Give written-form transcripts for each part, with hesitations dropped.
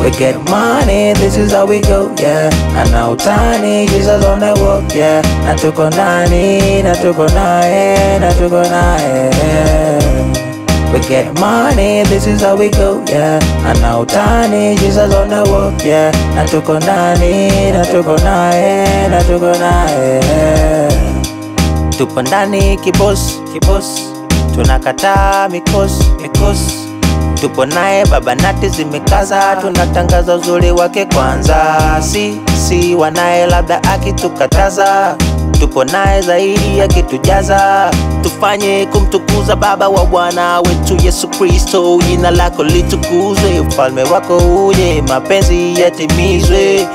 We get money, this is how we go, yeah. And now tiny, Jesus on the walk, yeah. Na tuko ndani, na tuko nae, na tuko nae. We get money, this is how we go, yeah. And now tiny, Jesus on the walk, yeah. Na tuko ndani, na tuko nae, na tuko nae. Tupo ndani kibos, kibos. Tunakataa mikosi, mikosi. Tupo nae baba nati zimekaza. Tunatangaza uzuri wake kwanza. Si wanae labda akitukataza. Tupo nae zaidi akitujaza. Tufanye kumtukuza baba wa Bwana wetu Yesu Kristo. Jina lako litukuzwe, ufalme wako uje, mapenzi yatimizwe.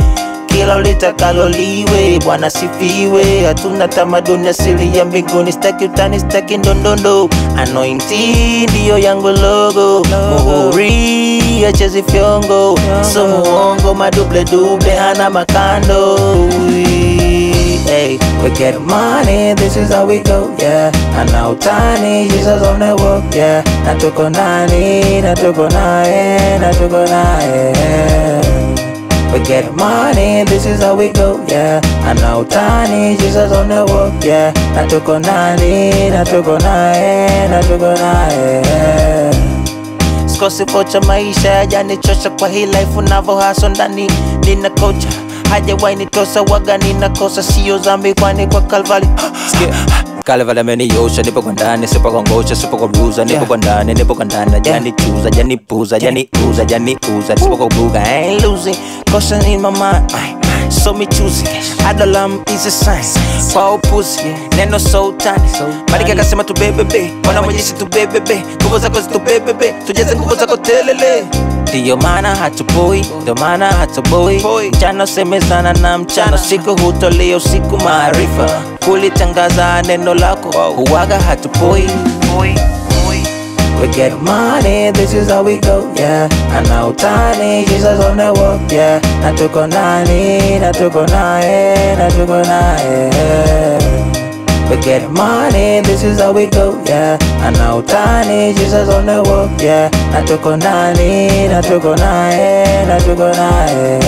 Kila ulitakalo liwe, Bwana sifiwe. Hatuna tamaduni asili ya mbinguni. Staki utani, staki ndondondo. Anointing ndiyo yangu logo. Muhuri achezi fyongo. So muongo maduble duble hana makando. Hey, we get money, this is how we go, yeah. And now tiny, Jesus on the walk, yeah. Na tuko ndani, na tuko nae, na tuko nae. We get money, this is how we go, yeah. And now tiny, Jesus on the walk, yeah. Na tuko ndani, na tuko nae, na tuko nae. Sikosi pocha maisha yajanichosha kwa hii life unavo haso ndani. Nina kocha, hajawahi nitosa waga ninakosa. Sio zambi kwani kwa Kalvari Kalvari ameniyosha. Nipo kwa ndani, sipo kwa ngosha, sipo kwa bruza. Nipo kwa ndani, nipo kwa ndani. Jani chuza, jani puza, jani uza, jani uza. Sipo kwa buga, I ain't losing. Caution in my mind, so me choosing. Adalam is a sign. Kwa upuzi, neno so tani. Malika kasema tu bebebe, wana mwenyesi tu bebebe. Nguvu zako zitu bebebe, tujeze nguvu zako telele. Ndiyo maana hatupoi, ndiyo maana hatuboi. Mchana semezana na mchana, siku hutolea usiku maarifa. Kulitangaza neno lako, huwaga hatupoi. We get money, this is how we go, yeah. And now tiny, Jesus on the walk, yeah. Na tuko ndani, na tuko nae, na tuko nae. We get money, this is how we go, yeah. And now tiny, Jesus on the walk, yeah. Na tuko ndani, na tuko nae, na tuko nae.